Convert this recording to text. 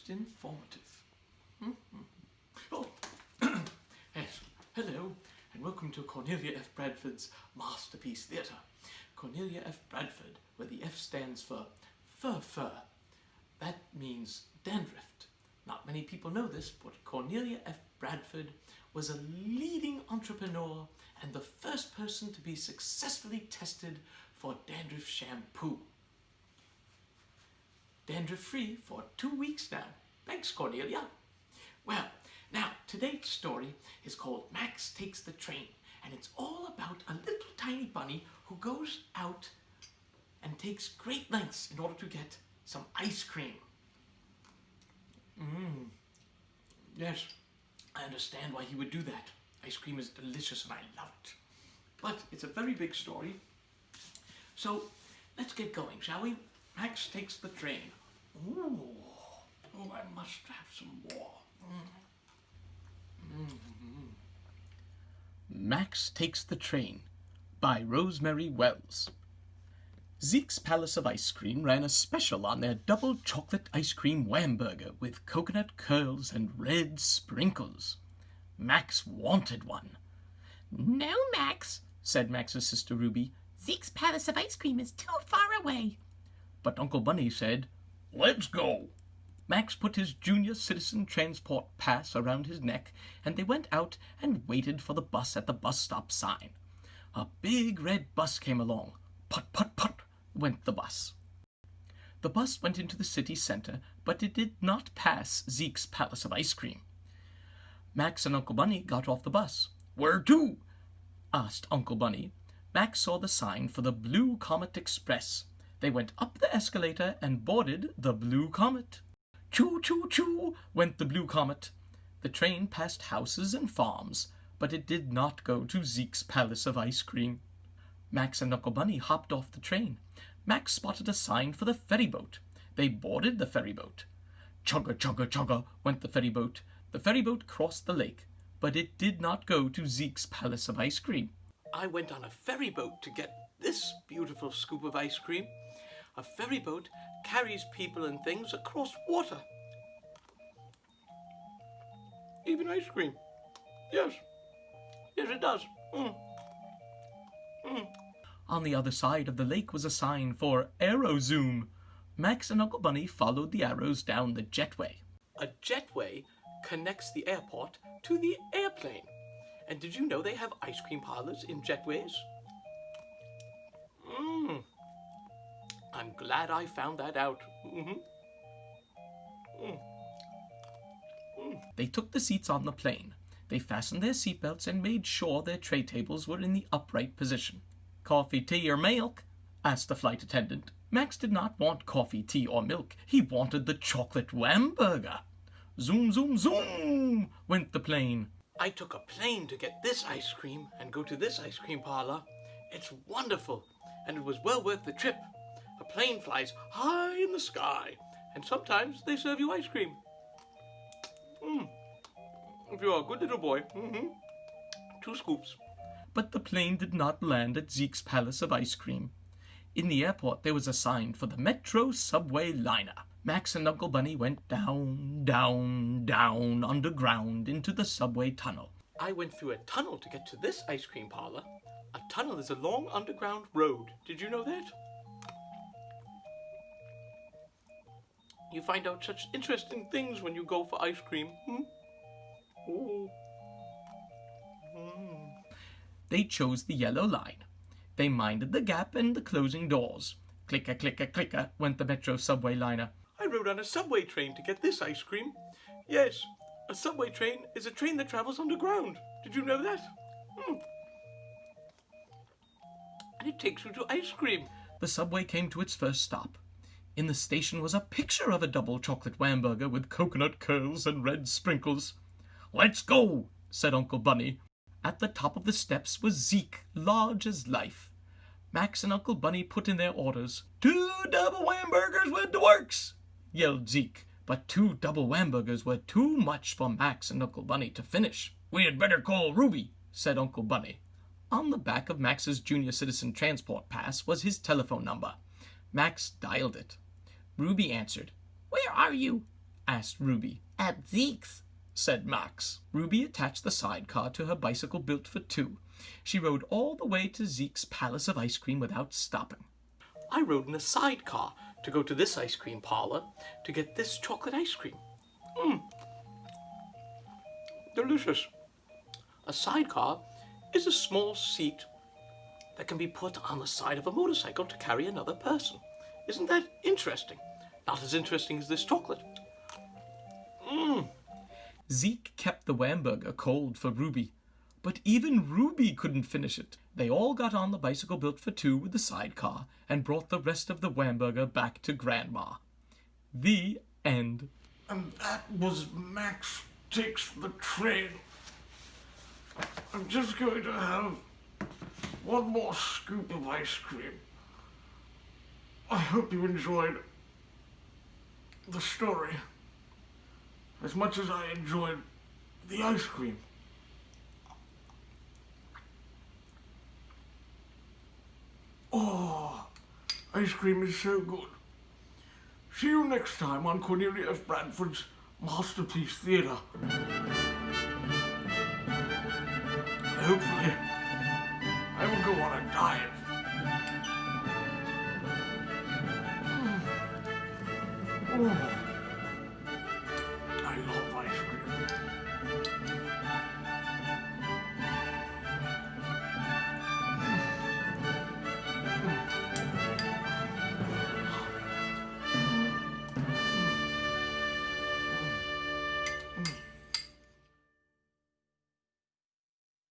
most informative. Oh, yes. Hello, and welcome to Cornelia F. Bradford's Masterpiece Theatre. Cornelia F. Bradford, where the F stands for fur. That means dandruff. Not many people know this, but Cornelia F. Bradford was a leading entrepreneur and the first person to be successfully tested for dandruff shampoo. Dandruff-free for 2 weeks now. Thanks, Cornelia. Well, now, today's story is called Max Takes the Train, and it's all about a little tiny bunny who goes out and takes great lengths in order to get some ice cream. Yes, I understand why he would do that. Ice cream is delicious and I love it. But it's a very big story. So, let's get going, shall we? Max takes the train. Ooh. Oh, I must have some more. Max Takes the Train by Rosemary Wells. Zeke's Palace of Ice Cream ran a special on their double chocolate ice cream whamburger with coconut curls and red sprinkles. Max wanted one. "No, Max," said Max's sister Ruby. "Zeke's Palace of Ice Cream is too far away." But Uncle Bunny said, "Let's go." Max put his junior citizen transport pass around his neck, and they went out and waited for the bus at the bus stop sign. A big red bus came along. Put, put, put went the bus. The bus went into the city center, but it did not pass Zeke's Palace of Ice Cream. Max and Uncle Bunny got off the bus. "Where to?" asked Uncle Bunny. Max saw the sign for the Blue Comet Express. They went up the escalator and boarded the Blue Comet. Choo, choo, choo went the Blue Comet. The train passed houses and farms, but it did not go to Zeke's Palace of Ice Cream. Max and Uncle Bunny hopped off the train. Max spotted a sign for the ferry boat. They boarded the ferry boat. Chugga, chugga, chugga went the ferry boat. The ferry boat crossed the lake, but it did not go to Zeke's Palace of Ice Cream. I went on a ferry boat to get this beautiful scoop of ice cream. A ferry boat carries people and things across water. Even ice cream. Yes. Yes, it does. On the other side of the lake was a sign for Aero Zoom. Max and Uncle Bunny followed the arrows down the jetway. A jetway connects the airport to the airplane. And did you know they have ice cream parlors in jetways? I'm glad I found that out. They took the seats on the plane. They fastened their seatbelts and made sure their tray tables were in the upright position. "Coffee, tea, or milk?" asked the flight attendant. Max did not want coffee, tea, or milk. He wanted the chocolate whamburger. Zoom, zoom, zoom went the plane. I took a plane to get this ice cream and go to this ice cream parlor. It's wonderful, and it was well worth the trip. A plane flies high in the sky, and sometimes they serve you ice cream. If you're a good little boy, 2 scoops. But the plane did not land at Zeke's Palace of Ice Cream. In the airport there was a sign for the Metro Subway liner. Max and Uncle Bunny went down, down, down underground into the subway tunnel. I went through a tunnel to get to this ice cream parlor. A tunnel is a long underground road. Did you know that? You find out such interesting things when you go for ice cream. They chose the yellow line. They minded the gap and the closing doors. Clicker, clicker, clicker went the Metro subway liner. I rode on a subway train to get this ice cream. Yes, a subway train is a train that travels underground. Did you know that? And it takes you to ice cream. The subway came to its first stop. In the station was a picture of a double chocolate whamburger with coconut curls and red sprinkles. "Let's go," said Uncle Bunny. At the top of the steps was Zeke, large as life. Max and Uncle Bunny put in their orders. "2 double whamburgers with the works," yelled Zeke. But 2 double whamburgers were too much for Max and Uncle Bunny to finish. "We had better call Ruby," said Uncle Bunny. On the back of Max's junior citizen transport pass was his telephone number. Max dialed it. Ruby answered. "Where are you?" asked Ruby. At Zeke's, said Max. Ruby attached the sidecar to her bicycle built for two. She rode all the way to Zeke's Palace of Ice Cream without stopping. I rode in a sidecar to go to this ice cream parlor to get this chocolate ice cream. Delicious. A sidecar is a small seat that can be put on the side of a motorcycle to carry another person. Isn't that interesting? Not as interesting as this chocolate. Zeke kept the Whamburger cold for Ruby, but even Ruby couldn't finish it. They all got on the bicycle built for two with the sidecar and brought the rest of the Whamburger back to Grandma. The end. And that was Max Takes the Train. I'm just going to have one more scoop of ice cream. I hope you enjoyed the story as much as I enjoyed the ice cream. Oh, ice cream is so good. See you next time on Cornelia F. Bradford's Masterpiece Theatre. Hopefully, I will go on a diet. Oh.